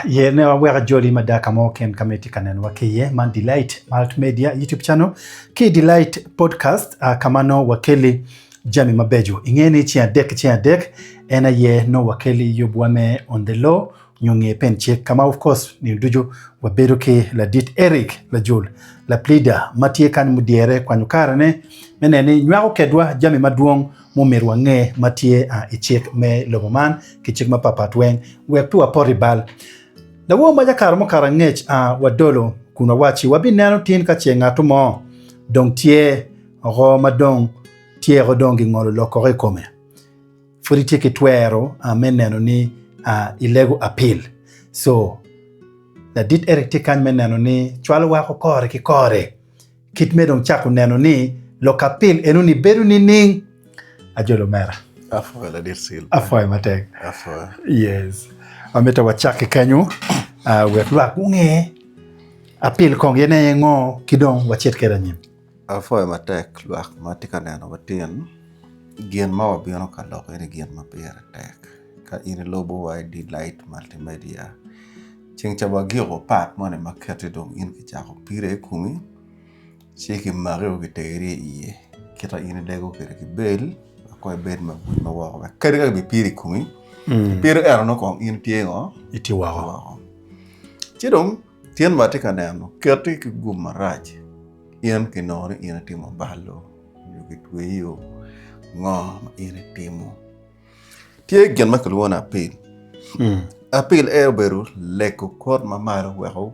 ye ne wa joli madaka mo ken kameti kanen wakiye man delight multimedia YouTube channel ki delight podcast kamano wakeli jami mabejo ingeni chi adek ena ye no wakeli yobwame on the law nyonge penche kama of course ni dujo wabedo ke la dit Erick Lajule la pleader matie kan mudiere kwa nyukara ne menene nywao kedwa jami maduong mumirwa nge matie ichek me loboman kichek mapapat weng wektu aporibal da wo maja karmo karangech wadolo kuna wachi wabinano tin ka chenga tumo dong tie ro madong tie ro dongi ngolo lokore kome furiti kitwero meneno ni illegal appeal so da dit Erick tikan meneno ni chwalo wako kore kikore kitmedong chaku neno ni lokapil enuni beru ni ning ajolo mera afwa la dirsil afwa matek afwa yes ameta wachake kanyo wetwa kunge apil kong yene ngo kidong wachet keranyim afwa matek luak matika neno watien gien ma wabiono kaloko ene gien mapere tek ka ine lobo wa delight multimedia ching chaba giro pat mone makete dong in kichako pire kumi chiki mareo kiteri iye kita ine lego kere kibel ko bed ma wa kere ga pire kumi pire era no kong in tiengo iti wa chidong tien matika neno kete ki gumaraj ien kinore ine timo balo yugitweyo ngo ine timo tie gen makalwana apil apil beru leko kod mamaro weho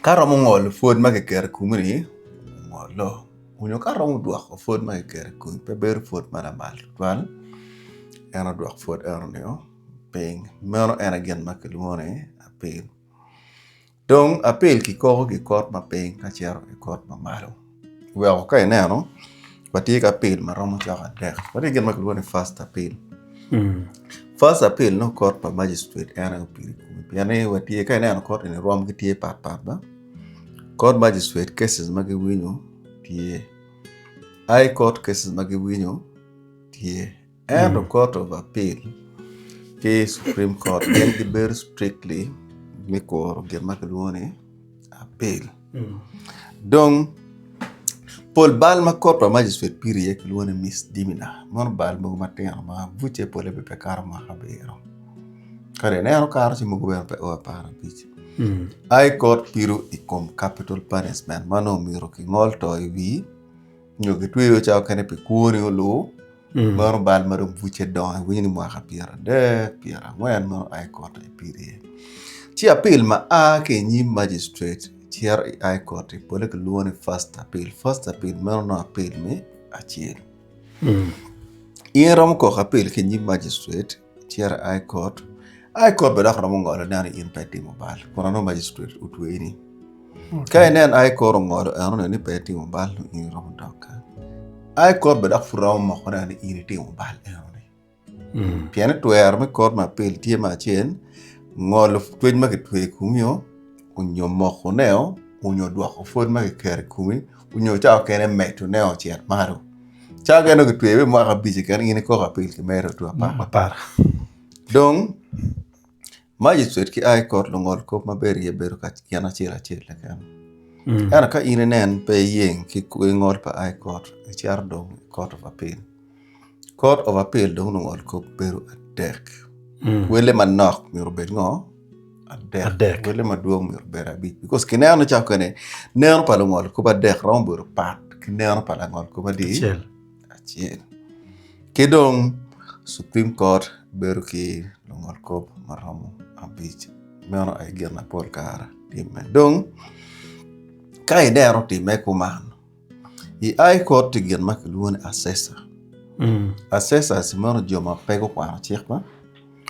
karo mongol fod makeker kumri ngolo unyo karo mudwa fod makeker kum pe beru fod maramal twal ena dwa fod erneo ping mero ena gen makalwana apil dong apil ki kod ma ping ka chero kod mamaro weho ka eneno pati ka apil maromo chaka dek pati gen makalwana fast apil first appeal no court pa magistrate era piri piane watie ka ne court in rom gitie pat ba court magistrate cases magi winyo tie high court cases magi winyo tie and the court of appeal ke supreme court then the very strictly me ko ge makalone appeal donc Paul Balma court pa magistrate piri ye kilone misdemeanor mon bal mo matin ma vuche pole be karma habero kare ne ano kar ci mo gober pe o para bici I court piru ikom capital punishment mano miro ki ngol to wi nyoge tuyo cha kane pe kuri lo mon bal ma dum vuche don wi ni mo khapira de pira wen mo I court piri ci appeal ma ke ni magistrate here I court pole ke luone first appeal mer no appeal me achiel rom ko appeal ke ni magistrate here I court be dakro mo ngolo nani in peti mo bal kono no magistrate utweni kay nen I court ngolo eno ni peti mo bal in rom doka I court be dak fura mo kono ni in ti mo bal eno piano to er me court ma appeal tie ma chen ngolo twen ma ke twe kumyo unyo moko neo unyo dwako fod ma kere kumi unyo chao kene metu neo chiat maro chao kene kitwewe mwaka bichi kene ine koka pil ki mero tu apara dong magistrate ki ai court longol kop maberi ye beru ka yana chira chile kene yana ka ine nen pe yeng ki ngol pa ai court chiar dong court of appeal dong longol kop beru adek wele manok miro bet ngo adek wele maduong mir berabi because kineno chakone neno palongol ko badek rombur pat kineno palongol ko badi achiel kedong supreme court beru ki longol ko maromo abich meno ay gerna pol kara timme dong kay dero timme ko man I ay court gen makulun assessor assessor simono joma pego kwa chekwa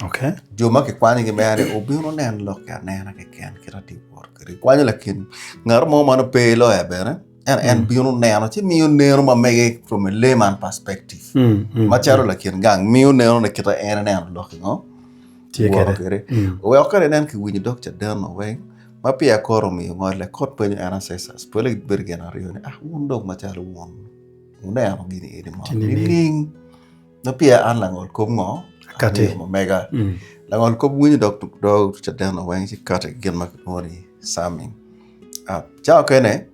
okay joma ke kwani ge mere obiro nen lo ka nena ke ken kreative work ri kwani lakin ngar mo mano pe lo ya bere en biro neno ti mi neno ma mege from a layman perspective ma charo lakin gang mi neno ne kita en lo no ti kere o ya kare nen ki wini doctor dan no way ma pia koro mi ngole kot pe en assessors pole bergen ario ne undo ma charo won uneno gini edi mo ning no pia an langol ko ngo kate mega Langol ko bunyi dog chadana wang chi kata gen makoni saming. Chao kene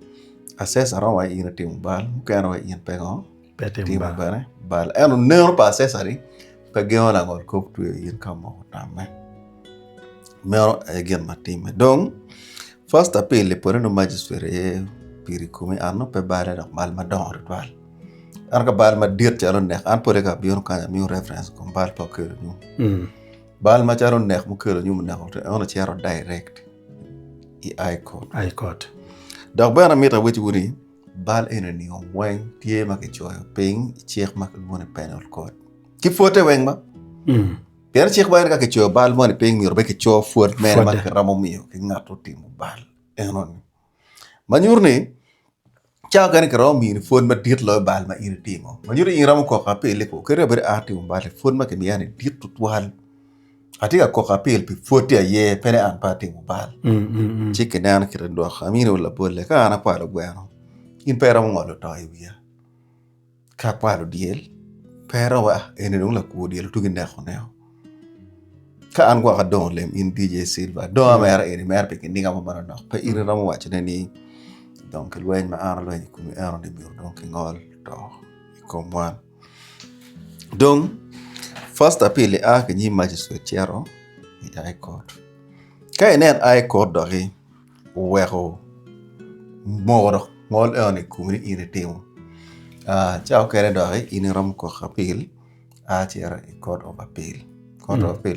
assess arawa ina timu bal mukana wa ina pego timu bal bal eno nero pa assessari pegeo langol ko tu yin kamo tame. Mero again matime. Donc first appeal le poreno magistrate piri kumi ano pe bale dak mal madon ritual. An ka bal ma dir chalo nek an pore ka biyon ka mi reference ko bal pa ko ñu. Bal ma charo nek mu kero ñu nek to on charo direct I code. Dak bana mita weti wuri bal ene ni on wang tie ma ke choyo ping cheikh ma ko wona penal code. Ki fote weng ma. Pero cheikh ba ka ke choyo bal mo ni ping mi robe ke choyo fort men ma ke ramo mi ke ngato timu bal. Enon. Manyurni Chao kan karo mi phone ma dit lo bal ma iri timo. Ma yuri ingram ko ka pele ko kere ber ati mo bal phone ma ke mi ani dit tutwal. Ati ka ko ka pele pi foti ye pene an pati mo bal. Chike nan kire do khamino la bolle ka ana pa lo gwano. In pera mo ngolo to iwia. Ka pa lo diel. Pera wa ene no la ko diel tu ginde khoneo. Ka an gwa ka don lem in DJ Silva. Do mer ene mer pe ke ninga mo mara no. Pa iri ramo wa chene ni donc le wègne ma ara le wègne comme erreur de mur donc ngol to comme moi donc first appel a que ni magistrat tiaro et ay court ka enen ay court do ri wero moro ngol on comme ine temo ciao kere do ri ine ram ko appel a tiara e court of appeal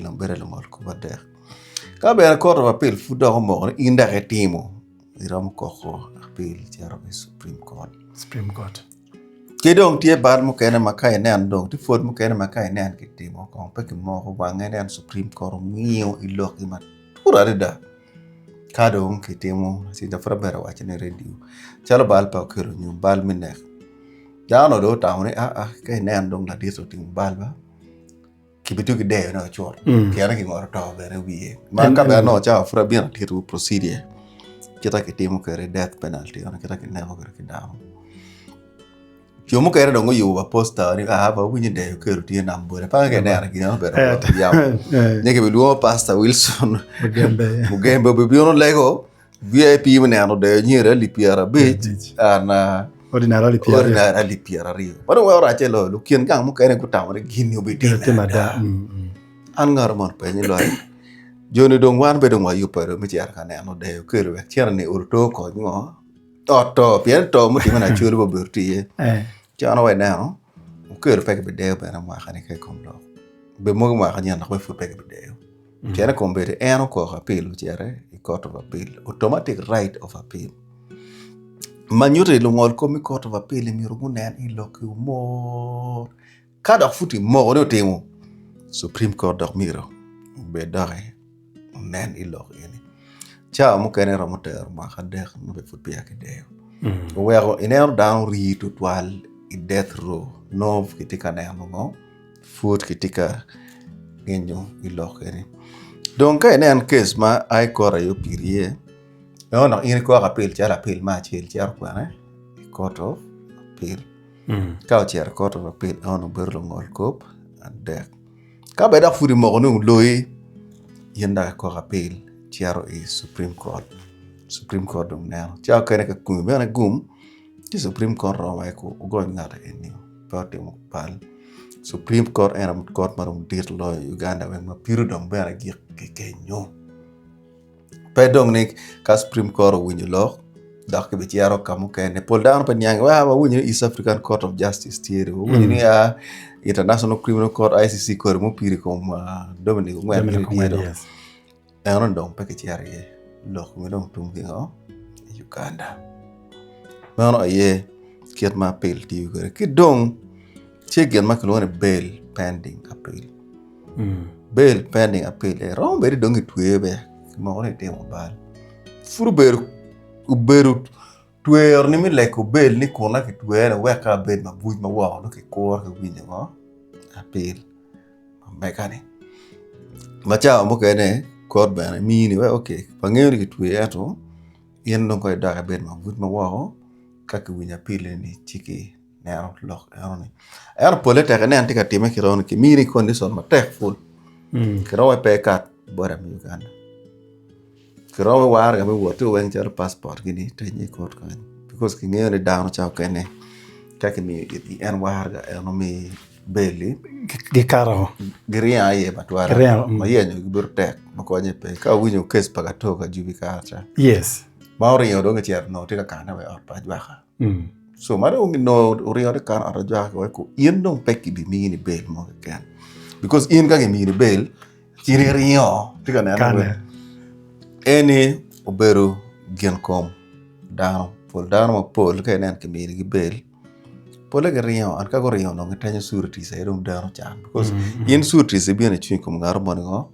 no bere ngol ko bader ka be court of appeal fu do mo inde re temo iram ko appeal tiaro e Supreme Court. Kidong tie bal mo kene makai ne andong ti fod mo kene makai ne an kitimo ko pe ki mo ko wangen an Supreme Court mio ilok ima tura rida kadong kitimo si da frabera wa chene radio chalo bal pa kero nyu bal mine jano do taune kai ne andong la diso ting bal ba kibitu ki de no chor kiara ki ngor to bere wiye man ka be no cha frabera tiru procedure kita kitimo kere death penalty ona kita kinego kere kidao yo mo kere dongo yo posta ni ba winyi de kere tie nambore pa ke ne ara kino bere ya nyeke be luo pasta Wilson mugembe be biono lego VIP mene ano de nyere lipiara be ana ordinary lipiara rio pero ora chelo lu kien gang mo kere kutamre ginyo be mada an ngar mon pe ni lo Joni dong wan be dong wa yupero mi tiar kan ano de kero we tiar ne urto ko ngo to pien to mo ti mana churu bo berti chano we now kero pe be de be na ma kan ke kom do be mo ma kan yana ko fu pe be de tiar ko be eno ko appeal tiare e court of appeal automatic right of appeal manyure lu ngol ko mi court of appeal mi rugu nen i lokku mo kada futi mo no temo Supreme Court do miro be dare nen ilok ini cha mo kene ramoter ma khadekh no be fut biya ke de wero iner down ri to twal I death row nov kitika na ngo fut kitika genyo ilok ini donc ene an case ma ay kora yo pirie no no ini ko appeal cha appeal ma chel cha ko ne court of appeal ka cha court of appeal on berlo ngol kop ande ka be da furi mo no loyi yenda ko appeal tiaro e Supreme Court dum now cha kene ka kum be na gum ti Supreme Court ro mai ko go ngata eni party mo pal Supreme Court era court marum dir lo Uganda wen ma piru dom be na gi ke nyo pe dong ne ka Supreme Court winyo lo dak be tiaro kamu kene pol down pe nyang wa winyo East African Court of Justice tiero winyo ni a International Criminal Court ICC court mo piri ko ma Dominic Ngwen Aaron dong pakai cari loh ngedong tunggu Uganda. Mana aye kiat ma appeal di Uganda. Kidong cikian ma keluar bail pending appeal. Bail pending appeal. Rom beri dong itu be. Mau ni temu bal. Furu beru tuer ni mi leko bail ni kona ke tuer weka bail ma buj ma wao no ke kor ke winya ma appeal. Mekani. Macha mo kene court bana mini we okay pangeri kitu yato yen don koy daga ben ma but ma wo kak winya pile ni chiki ne aro lock aro ni aro poleta ne antika time ki ron ki mini condition ma tek full Kirawe pekat bora mi Uganda. Kirawe war ga woto wen char passport gini tenye court kan. Because kingeyo ni down cha kene. Kaki mi en war ga eno mi beli Gikaro. Giria ye batwara. Ma yenyo giburtek makonye pe ka winyo kes pagatoka jubikata. Yes. Maori yo donga chier no tika kana we or pajwaka. So mara ungi no uriyo de kana or jwaka we ko yen dong peki bi mini bel mo ken. Because yen ka mini bel chiriyo tika na we. Eni oberu genkom down ma pol ka enen ke mini bel. Pole ke riyo an ka go riyo no ngitanyo surti sa edong down chan because yen surti se bi na chin kum ngaro mo ngo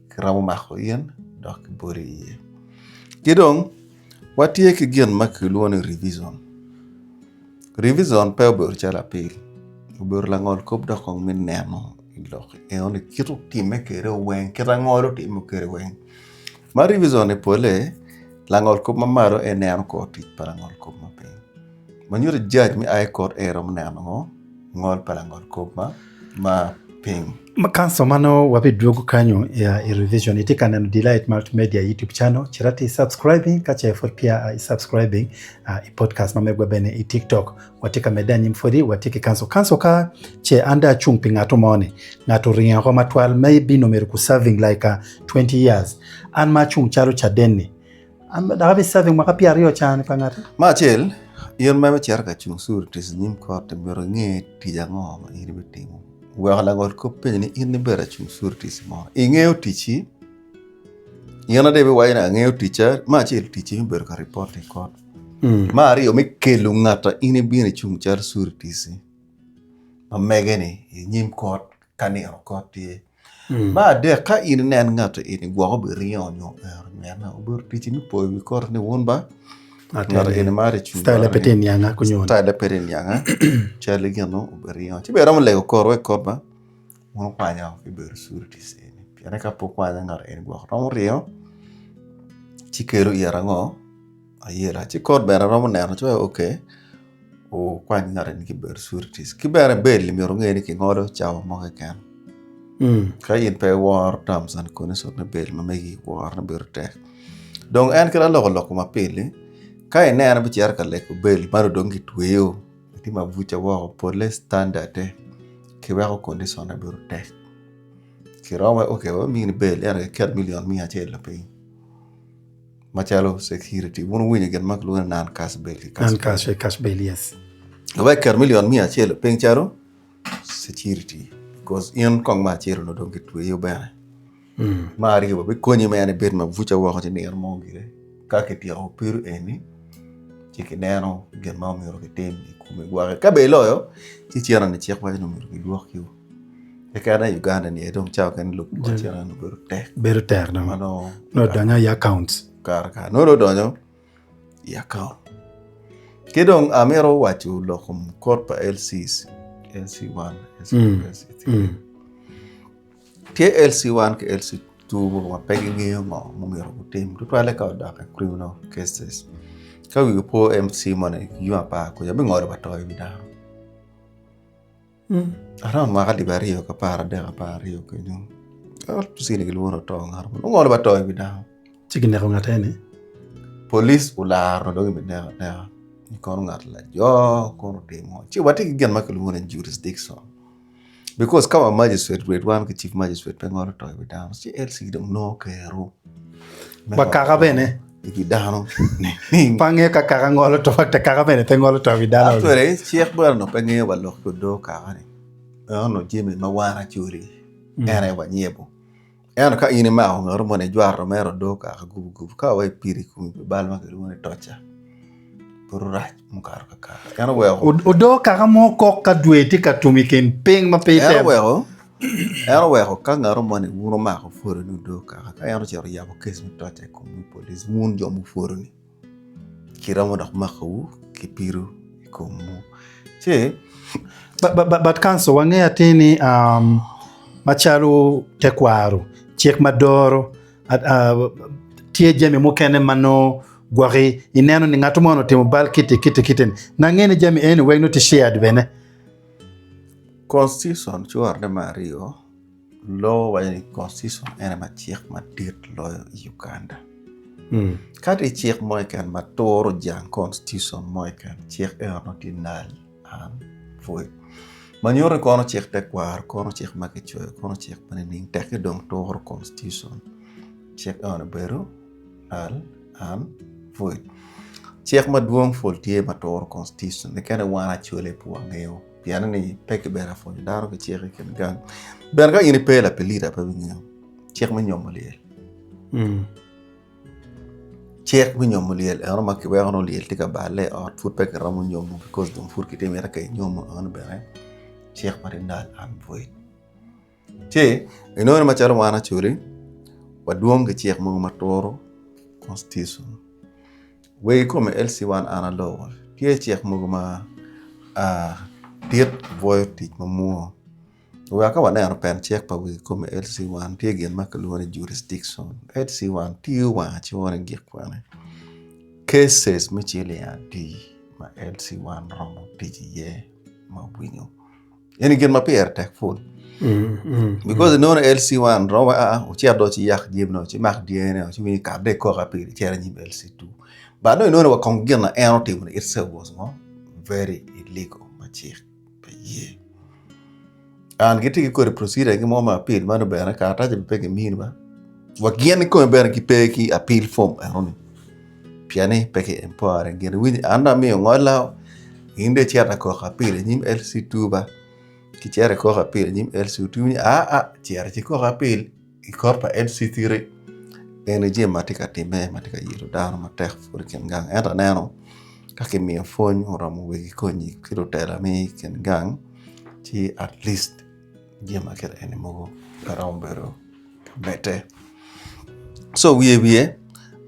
kramo mako yen dok bori. Kidong watie ke gen makiluone revision. Revision pe ober chala pil. Ober la ngol kop do kong min neno. Ilok. E one kitu time kere wen. Kira ngolo time kere wen. Ma revision e pole la ngol kop mamaro e neno ko tit para ngol kop ma pil. Manyure judge mi ay court ero neno ngol para ngol kop ma ping. Makanso mano wapi drogu kanyo ya revision itika neno Delight Multimedia YouTube channel chirati subscribing kacha effort pia subscribing i podcast mamegwa bene i TikTok watika medani mfodi watiki kanso ka che anda chungpi ngato mone ngato ringa kwa matwal maybe no meru serving like 20 years an ma chung charo cha deni da serving makapia rio chan pangata machel yen mama charka chung sur tis nim ko te mero nge tijango ma iri betimo wala ngol ko penni in bera chung surti simo ingeo tichi yana debe wayna ngeo teacher ma chel tichi ber ka report ko ma ri o me kelu ngata in bi ne chung char surti si ma megene nyim ko kanero ko ti ma de ka in nen ngata in gwo be rion yo na ber tichi mi po mi ko ne wonba ngara in mari chung style peten yanga kunyon style peten yanga chale gano berion ci beram le ko ro ko ba mo kwanya fi ber surti sene piana ka po kwanya ngara en gwo ro rio ci kero yarango ayera ci ko bera ro ne no okay o kwanya ngara ni ki ber surti ki bera bel mi ro ngeni ki ngoro chawo mo ka ka yin pe war terms and conditions na bel ma megi war na ber te donc en kra lo ko ma pele kai ne na bichar ka leko bel maro dongi tuyo ti ma vucha wa pole standard ke wa condition na biro te ki rawa okay wa mi bel era 4 million mi ache la pe machalo security won win gen mak lu nan kas bel cash bel yes wa 4 million mi ache la pe charo security because in kong ma chero no dongi tuyo ba ma ri ba ko ni me ne bet ma vucha wa ko ne mo ngire ka ke ti o pur eni chiki neno gen ma mi ro ke tem kume gwa ka be loyo ti chera ne chek wa no mi ro ke duok yu e ka na Uganda ni edom chao kan lu ko chera no beru tek na no danya ya accounts kar ka no ro donyo ya account kedong amero wachu lokum corp LCs LC1 LC2 LC1 ke LC2 mo pegi ngiyo mo mi ro ko tem to ale ka da ka criminal cases ka wi po MC money you apa ko ya ngoro batoy bi da ara ma ga di bari ka para de ka pari ko ñu al tusini gi woro to ngar mo ngoro batoy bi da ci gi ne ko ngatene police ular do bi da ni ko ngat la jo ko de mo ci wati gen makul wona jurisdiction because kama magistrate grade 1 ki chief magistrate pe ngoro to bi da ci LC dum no kero bakaka bene ikidano pange ka karangolo to te karabene te ngolo to vidano atore cheikh barno pange wallo ko do ka ni ono jimi ma wana churi era wa nyebo eno ka ine ma ngoro mone jwaro mero do ka gubu ka wa piri ku bal ma ko ne tocha purra mu kar ka eno we o do ka mo ko ka dueti ka tumiken ping ma pete eno we ka ngoro mone wuro ma ko foro no do ka eno chero ya ko kes mi tocha ko mi police mun jo mu foro ni kiramo dak ma ko ki piru ko mu che but kanso wange atini machalo tekwaro chek madoro tie jami mukene mano gwari ineno ni ngatu mono temo bal kiti na ngene jami ene wegno ti shared bene constitution chuar de mario law wa ni constitution ene ma chik ma dit law Uganda kati chik mo kan ma toro jang constitution mo kan chik e no tinal an foi manyore kono chik te kwar kono chik ma kichoyo kono chik ma ning te ke dong toro constitution chik on beru al an foi chik ma duong fol tie ma toro constitution ne kan wana chole puangeo piano ni peke bera fo daro ke chik ken gang berga ini pela pelira pa binyo chik ma nyomoliel chek mi ñom liel e ma ki wéxono liel tika balé or foot pek ramu ñom because dum foot ki témé kay ñom on béré chek mari ndal am voy che e non ma chalo wana churi wa duong ke chek mo ma toro constitution we comme LC1 ana law ki chek mo ma tiet voy tik mo mo we aka wana no pen chek pa we comme LC1 tie gen ma ko jurisdiction LC1 ti wa chi wona gik kwane cases mi chile ya di ma LC1 romo ye ma winyo yani gen ma per tek full because no LC1 rowa o chi ado chi yak jib no chi mak DNA chi mi ka de ko rapid chi ra ni LC2 ba no wa kon gen na eno tim itself was no very illegal ma chi ye an giti ko procedure ki moma appeal mano bera ka ta be ke minba wa gien ko bera ki pe ki appeal form aron piane pe ke empowering gen wini anda mi ngola inde chiara ko appeal nim LC2 ba ki chiara ko appeal nim LC2 ni chiara ki ko appeal i korpa LC3 energy matika time matika yiro dano matek for ken gang eta nano ka ke mi fon ora mo we ko ni kiro tela mi ken gang ti at least jema kera ene mogo karambero bete so wie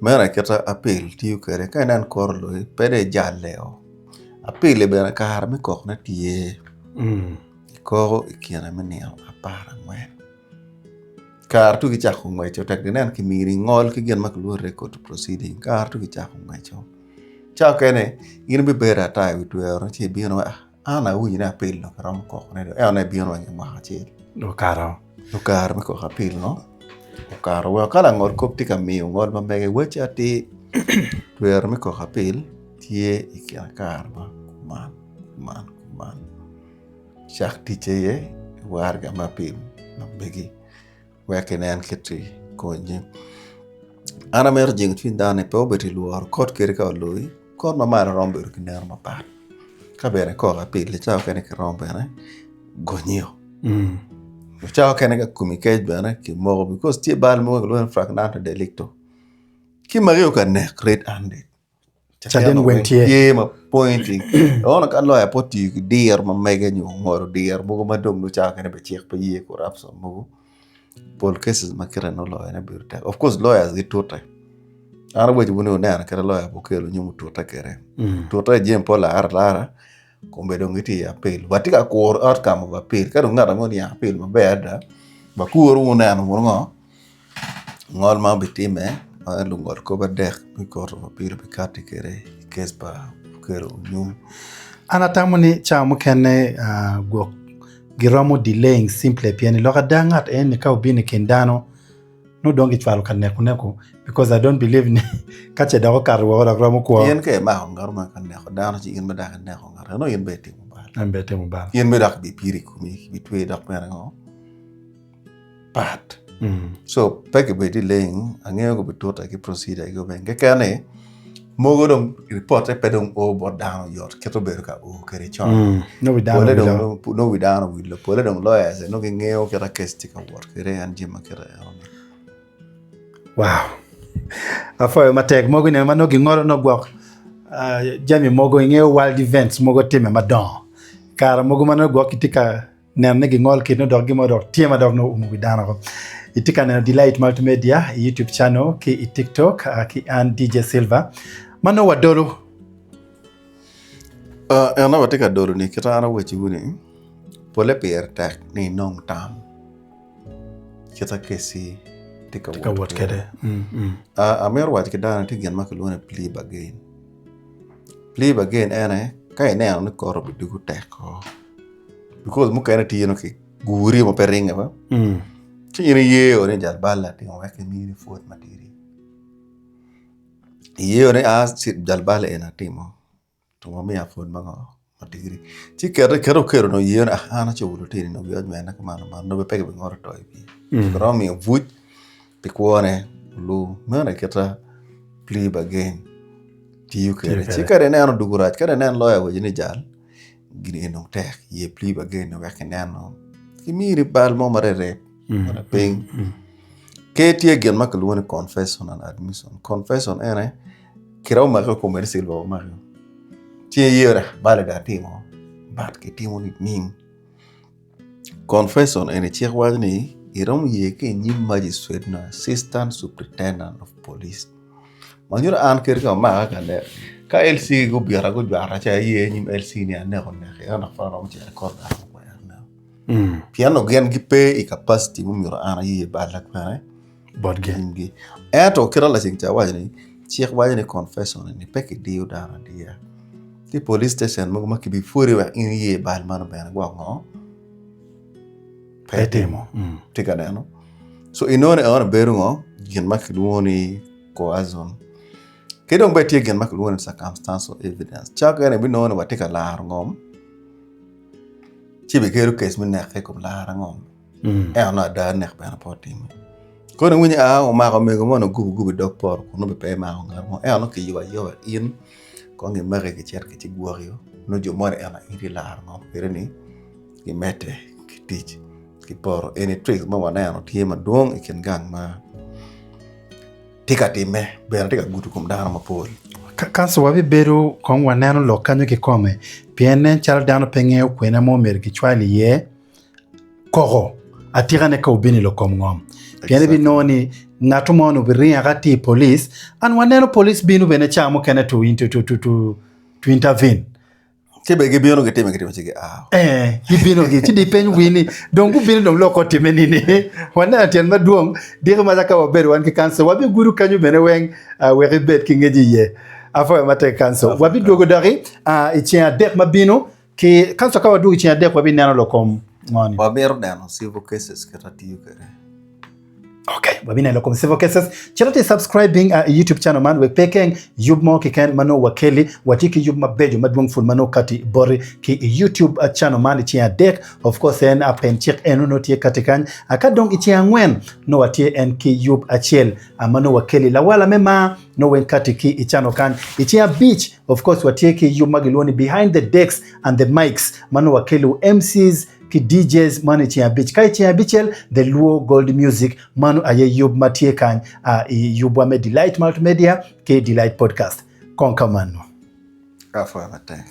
mera keta appeal tiu kere kanan korlo pede jalleo appeal be na kar mi kok na tie ko kiana menio apara ngwen kar tu ki chako ngwecho tek dinan ki miri ngol ki gen mak luor record proceeding kar tu ki chako ngwecho chako kene in be bera tai witu ero chi bino ana uji na appeal no karam ko ne e ona bion wa ma chi no karo mi ko appeal no o karo wa kala ngor ko tika mi ngor ma mege wecha ti tuer mi ko appeal tie ikia kar man shakti cheye warga ma appeal no begi wa kenen kiti ko nyi ana mer jing fin dane po beti luor kot kere ka lui kot ma mara rombe ki ner ma pat ka bere ko appeal le chao kene ke rombe ne gonyo chao kene ka communicate bene ki mo because ti bal mo lo fragment delicto ki mario ka ne create ande chaden wentie ye ma pointing ona kan lo ya poti dir ma mega nyu moro dir mo ma dom no chao kene be chek pe ye ko rapso mo pol cases makira no lo ene birta of course lawyers get tota ana weji wono na kera lawyer bokelo nyumu tota kere tota jem pola lara kombe dongiti appeal watika ko outcome of appeal kado ngara ngoni appeal mabeda bakuru una no ngol ma bitime alu ngol ko badek mi ko to appeal be kati kere case ba kero nyum ana tamuni cha mukene go giromo delaying simple piani loka dangat en ka ubini kendano no dongi chwalo kanne kuneko because I don't believe ni kache dawo karwa wala gromo ko yen ke ma ngar ma kanne ko dano ci yen meda kanne ko ngar no yen beti mo bal am bete mo bal yen meda bi piri ko mi bi twe dak mera ngo pat so peke be delaying angeo go bitota ki procedure go benge kane mogo dong report e pedong o bodano yot keto ber ka o kere chon no we down no we down we lo pole dong lawyers no ngeo kera case tika work kere anjima kera wow afo matek mogo ne mano gingoro no gwak jami mogo ngeo wild events mogo time madon kara mogo mano gwak tika ne gingol kino dog gimo dog tiema dog no we down ko itika na Delight Multimedia YouTube channel ki TikTok ki and DJ Silva mano wadoro ana watika doro ni kitara wechi wuni pole per tak ni nong tam kita kesi tika what kede amer wat kidana tigen makalone plea again ene kai ne an ko robidu teko because mukene tiyeno ki guri mo peringa ba Chini ye ne jal bala ti on weke miri fort matiri. Ye ne as jal bala ena timo. To mami a fort bango matiri. Chi kero no ye na ana chulo tiri no biod mena kamano man no be pege ngoro to ipi. Kro mi vuj ti kuone lu mena keta plead again. Ti yukere. Chi kare ne ano duguraj kare ne lawyer wo jini jal. Gini no tek ye plead again no weke ne ano. Ki miri bal mo marere. Mana ping. Ketie gen makaluone confession and admission. Confession ene kiraw maka commercial ba maka. Tie yera bale da timo. Bat ke timo ni ning. Confession ene tie wani iram ye ke nyim magistrate na assistant superintendent of police. Manjura an kerga maka kande ka LC go biara go biara cha ye nyim LC ni ane on ne ya na fara on cha record da. Piano gen gipe I capacity mumiro ana ye balak pa board game gi eto kira la sing chawa ni chiek wa ni confession ni peke dio dara dia ti police station mo ma kibi furi wa in ye bal man ba ngwa ngo petemo tika dano so inone on beru ngo gen ma kiduoni ko azon kedong beti gen ma kiduoni circumstance or evidence chaka ne bi no wa tika la ngom Chibi kero case mi nek ko la rangom. Na da nek ba na potim. Ko ne wini o ma ko me ko mo gubu dok por ko no be pe ma ngar mo no ki yo in ko ngi mare ke cher ke ti gorio no jo mo na iri la rangom pero ni ki mete ki tich ki por any trick mo wana no tie ma dong iken gang ma tika time be na tika gutu kum da ma pol. Kanso wabi beru kwa waneno lo kanyo ki kome piene chal dano penge kwena mo mer ki chwali ye koro atira ne ka ubini lo kom ngom piene bi noni ngatu mo no birin agati police an waneno police binu bene chamo kene to intervene Kebe ge bino ge teme chige gibino ge chidi pen wini dongu bino dong loko time nini wana tien maduong dire mazaka waberu wan ki kanso wabi guru kanyo bene weng weri bet kingeji ye afo mate kanso wabi dogo dari ichia dek mabino ki kanso kawa du ichia dek wabi nano lokom ngoni wabi erdano civil cases kerati kere. Okay, wabina lo comme civil cases. Charity subscribing YouTube channel man we pekeng yubmo ki ken mano wakeli watiki yub mabejo madwong ful mano kati bori ki YouTube channel man ichia dek of course en apen check eno no tie katikan akadong ichia ngwen no watie en ki yub achiel mano wakeli la wala mema no wen kati ki channel kan ichia beach of course watie ki yub magiloni behind the decks and the mics mano wakeli MCs ki DJs manu chia beach kai chia beachel the Luo Gold Music manu aye yub matie kan yubwa me Delight Multimedia ke Delight Podcast konka manu Afwa mateng